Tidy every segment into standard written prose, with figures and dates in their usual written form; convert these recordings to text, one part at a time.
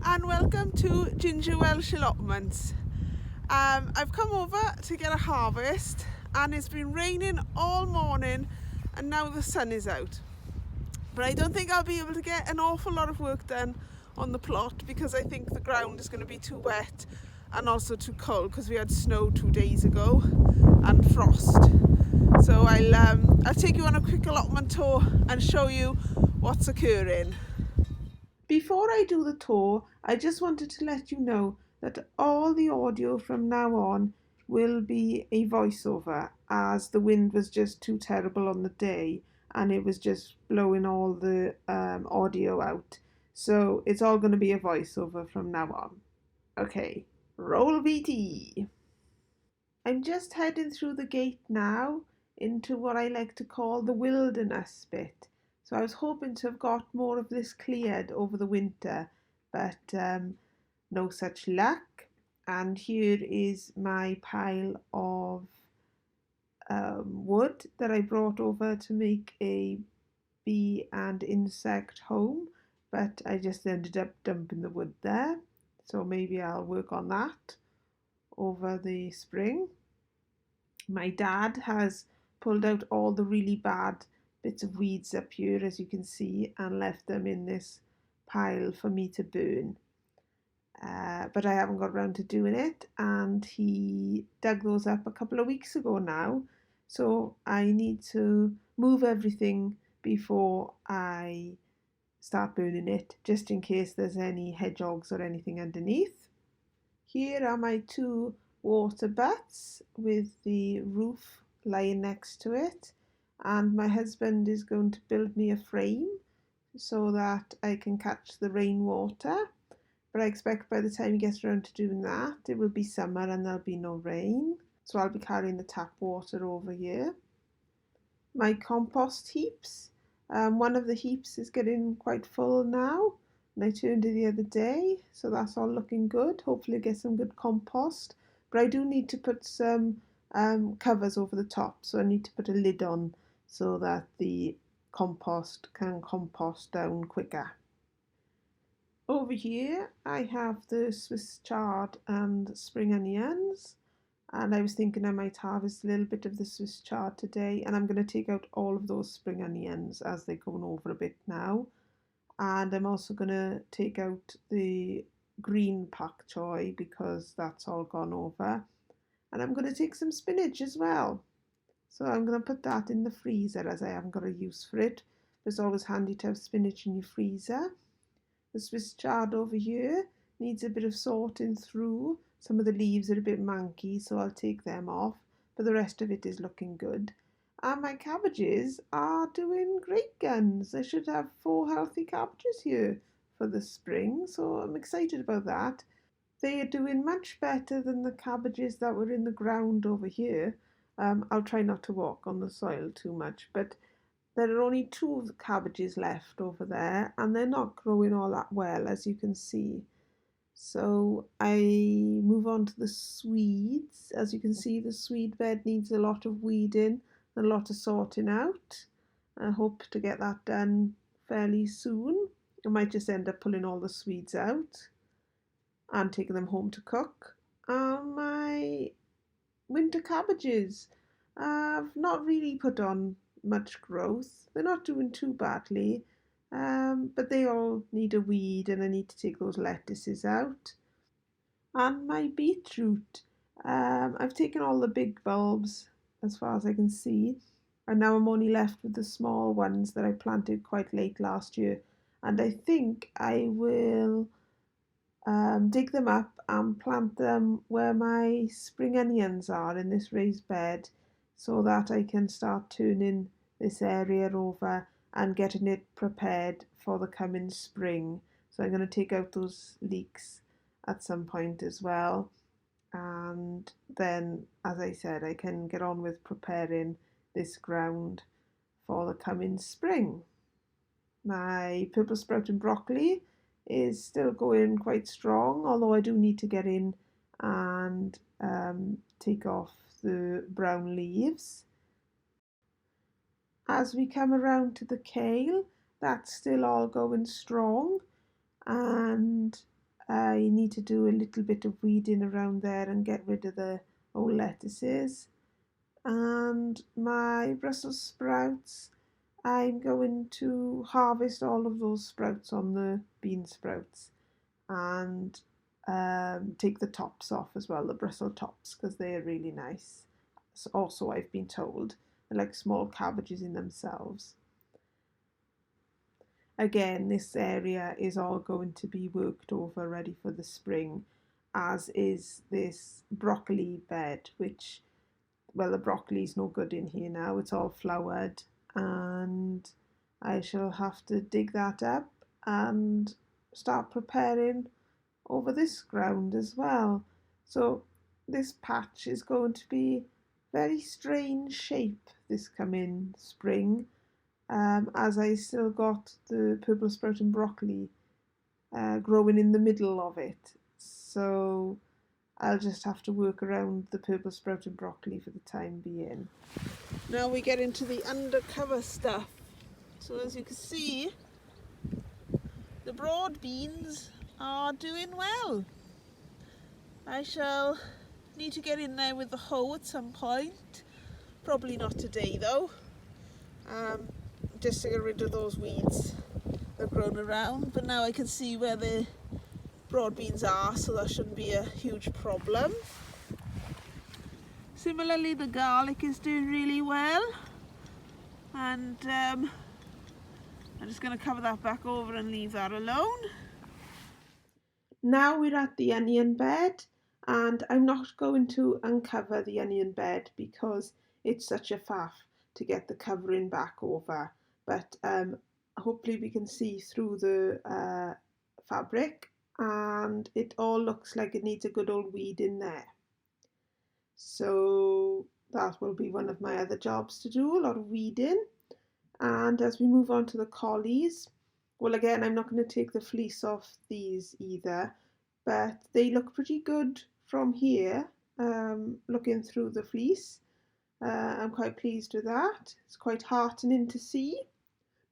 and welcome to Ginger Welsh Allotments. I've come over to get a harvest and it's been raining all morning and now the sun is out. But I don't think I'll be able to get an awful lot of work done on the plot because I think the ground is going to be too wet and also too cold because we had snow 2 days ago and frost. So I'll take you on a quick allotment tour and show you what's occurring. Before I do the tour, I just wanted to let you know that all the audio from now on will be a voiceover, as the wind was just too terrible on the day and it was just blowing all the audio out. So it's all going to be a voiceover from now on. Okay, roll VT. I'm just heading through the gate now into what I like to call the wilderness bit. So I was hoping to have got more of this cleared over the winter, but no such luck. And here is my pile of wood that I brought over to make a bee and insect home, but I just ended up dumping the wood there. So maybe I'll work on that over the spring. My dad has pulled out all the really bad bits of weeds up here, as you can see, and left them in this pile for me to burn. But I haven't got around to doing it, and he dug those up a couple of weeks ago now. So I need to move everything before I start burning it, just in case there's any hedgehogs or anything underneath. Here are my two water butts with the roof lying next to it, and my husband is going to build me a frame so that I can catch the rainwater. But I expect by the time he gets around to doing that, it will be summer and there'll be no rain. So I'll be carrying the tap water over here. My compost heaps. One of the heaps is getting quite full now, and I turned it the other day, so that's all looking good. Hopefully get some good compost, but I do need to put some covers over the top, so I need to put a lid on so that the compost can compost down quicker. Over here I have the Swiss chard and spring onions, and I was thinking I might harvest a little bit of the Swiss chard today, and I'm going to take out all of those spring onions as they're going over a bit now. And I'm also going to take out the green pak choy because that's all gone over. And I'm going to take some spinach as well. So I'm going to put that in the freezer as I haven't got a use for it. But it's always handy to have spinach in your freezer. The Swiss chard over here needs a bit of sorting through. Some of the leaves are a bit manky, so I'll take them off, but the rest of it is looking good. And my cabbages are doing great guns. I should have 4 healthy cabbages here for the spring, so I'm excited about that. They are doing much better than the cabbages that were in the ground over here. I'll try not to walk on the soil too much, but there are only 2 cabbages left over there, and they're not growing all that well, as you can see. So I move on to the Swedes. As you can see, the Swede bed needs a lot of weeding and a lot of sorting out. I hope to get that done fairly soon. I might just end up pulling all the Swedes out and taking them home to cook. My winter cabbages, I've not really put on much growth. They're not doing too badly, but they all need a weed, and I need to take those lettuces out. And my beetroot, I've taken all the big bulbs as far as I can see, and now I'm only left with the small ones that I planted quite late last year. And I think I will dig them up and plant them where my spring onions are in this raised bed, so that I can start turning this area over and getting it prepared for the coming spring. So I'm going to take out those leeks at some point as well, and then, as I said, I can get on with preparing this ground for the coming spring. My purple sprouting broccoli is still going quite strong, although I do need to get in and take off the brown leaves. As we come around to the kale, that's still all going strong, and I need to do a little bit of weeding around there and get rid of the old lettuces. And my Brussels sprouts, I'm going to harvest all of those sprouts on the bean sprouts and take the tops off as well, the Brussels tops, because they're really nice. So also, I've been told they're like small cabbages in themselves. Again, this area is all going to be worked over, ready for the spring, as is this broccoli bed, which, well, the broccoli's no good in here now, it's all flowered, and I shall have to dig that up and start preparing over this ground as well. So this patch is going to be very strange shape this coming spring, as I still got the purple sprout and broccoli growing in the middle of it. So I'll just have to work around the purple sprout and broccoli for the time being. Now we get into the undercover stuff. So as you can see, the broad beans are doing well. I shall need to get in there with the hoe at some point. Probably not today though. Just to get rid of those weeds that have grown around. But now I can see where the broad beans are, so that shouldn't be a huge problem. Similarly, the garlic is doing really well, and I'm just going to cover that back over and leave that alone. Now we're at the onion bed, and I'm not going to uncover the onion bed because it's such a faff to get the covering back over, but hopefully we can see through the fabric, and it all looks like it needs a good old weed in there. So that will be one of my other jobs to do, a lot of weeding. And as we move on to the collies, well, again, I'm not going to take the fleece off these either, but they look pretty good from here, looking through the fleece. I'm quite pleased with that. It's quite heartening to see,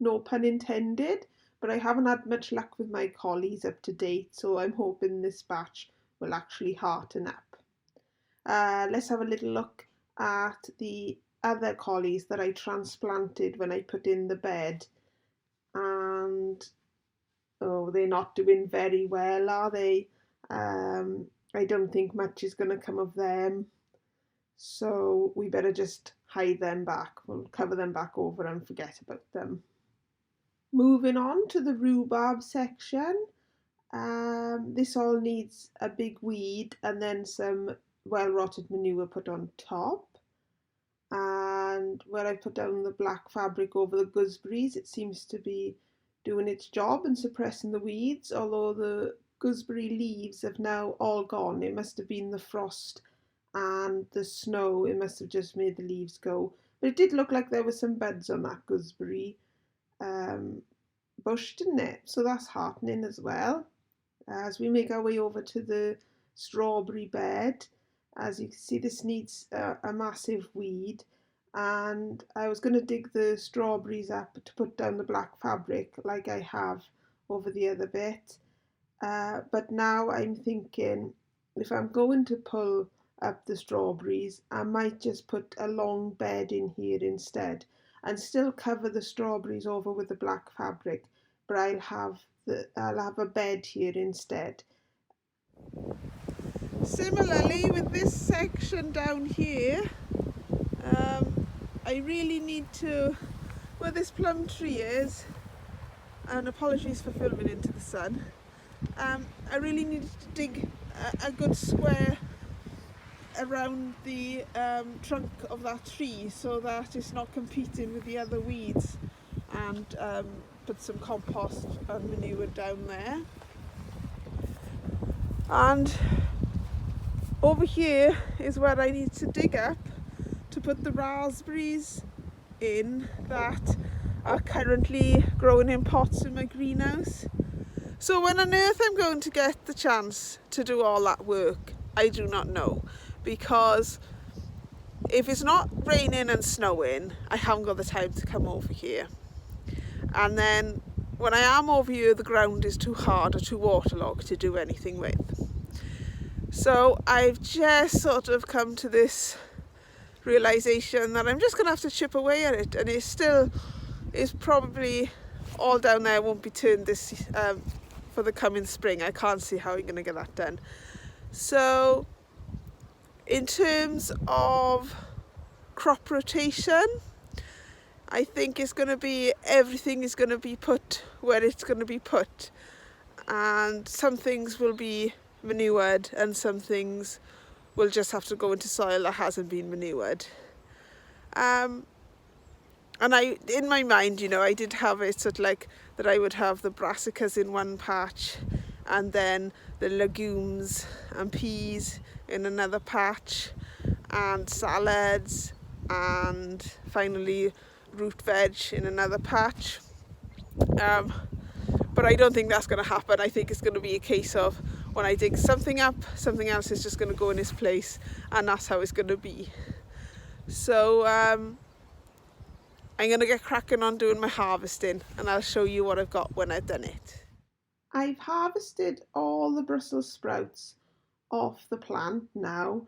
no pun intended, but I haven't had much luck with my collies up to date, so I'm hoping this batch will actually hearten up. Let's have a little look at the other collies that I transplanted when I put in the bed, and oh, they're not doing very well, are they? I don't think much is going to come of them, so we better just hide them back. We'll cover them back over and forget about them. Moving on to the rhubarb section, this all needs a big weed and then some well-rotted manure put on top. And where I put down the black fabric over the gooseberries, it seems to be doing its job and suppressing the weeds, although the gooseberry leaves have now all gone. It must have been the frost and the snow, it must have just made the leaves go. But it did look like there were some buds on that gooseberry bush, didn't it? So that's heartening as well. As we make our way over to the strawberry bed, as you can see, this needs a massive weed, and I was going to dig the strawberries up to put down the black fabric like I have over the other bit, but now I'm thinking if I'm going to pull up the strawberries, I might just put a long bed in here instead and still cover the strawberries over with the black fabric, but I'll have a bed here instead. Similarly with this section down here, I really need to, where this plum tree is, and apologies for filming into the sun, I really needed to dig a good square around the trunk of that tree so that it's not competing with the other weeds, and put some compost and manure down there. And over here is where I need to dig up to put the raspberries in that are currently growing in pots in my greenhouse. So when on earth I'm going to get the chance to do all that work, I do not know, because if it's not raining and snowing, I haven't got the time to come over here. And then when I am over here, the ground is too hard or too waterlogged to do anything with. So I've just sort of come to this realisation that I'm just going to have to chip away at it, and it's probably all down there, won't be turned this for the coming spring. I can't see how I'm going to get that done. So in terms of crop rotation, I think everything is going to be put where it's going to be put, and some things will be manured and some things will just have to go into soil that hasn't been manured. And in my mind, I did have it sort of like that I would have the brassicas in one patch, and then the legumes and peas in another patch, and salads, and finally root veg in another patch. But I don't think that's going to happen. I think it's going to be a case of when I dig something up, something else is just going to go in its place, and that's how it's going to be. So I'm going to get cracking on doing my harvesting, and I'll show you what I've got when I've done it. I've harvested all the Brussels sprouts off the plant now,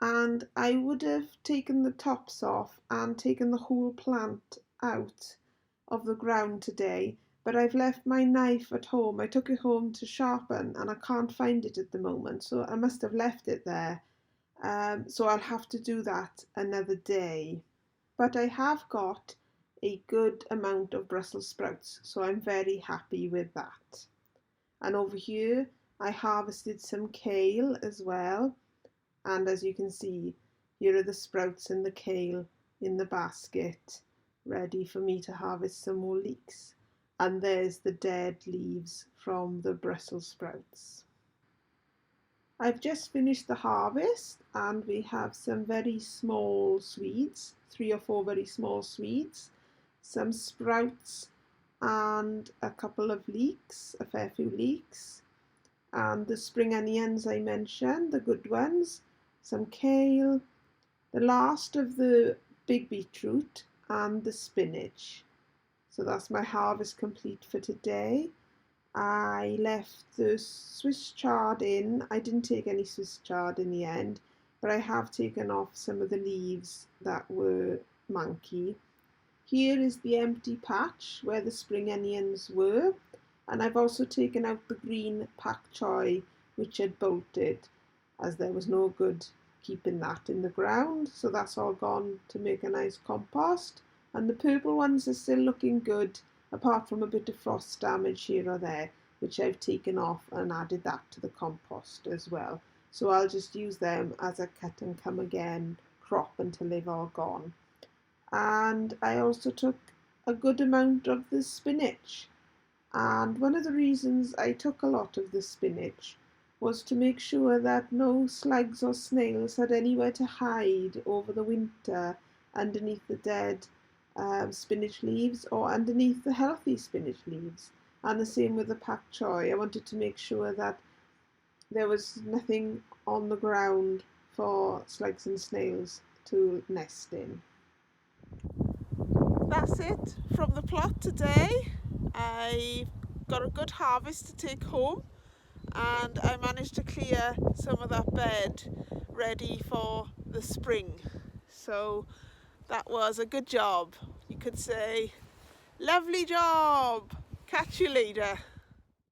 and I would have taken the tops off and taken the whole plant out of the ground today, but I've left my knife at home. I took it home to sharpen and I can't find it at the moment, so I must have left it there. So I'll have to do that another day. But I have got a good amount of Brussels sprouts, so I'm very happy with that. And over here I harvested some kale as well, and as you can see, here are the sprouts and the kale in the basket, ready for me to harvest some more leeks. And there's the dead leaves from the Brussels sprouts. I've just finished the harvest, and we have some very small Swedes, 3 or 4 very small Swedes, some sprouts, and a couple of leeks, a fair few leeks, and the spring onions I mentioned, the good ones, some kale, the last of the big beetroot, and the spinach. So that's my harvest complete for today. I left the Swiss chard in. I didn't take any Swiss chard in the end, but I have taken off some of the leaves that were manky. Here is the empty patch where the spring onions were, and I've also taken out the green pak choi which had bolted, as there was no good keeping that in the ground, so that's all gone to make a nice compost. And the purple ones are still looking good, apart from a bit of frost damage here or there, which I've taken off and added that to the compost as well. So I'll just use them as a cut and come again crop until they've all gone. And I also took a good amount of the spinach. And one of the reasons I took a lot of the spinach was to make sure that no slugs or snails had anywhere to hide over the winter underneath the dead spinach leaves or underneath the healthy spinach leaves. And the same with the pak choi. I wanted to make sure that there was nothing on the ground for slugs and snails to nest in. That's it from the plot today. I got a good harvest to take home, and I managed to clear some of that bed ready for the spring. So that was a good job. You could say, lovely job. Catch you later.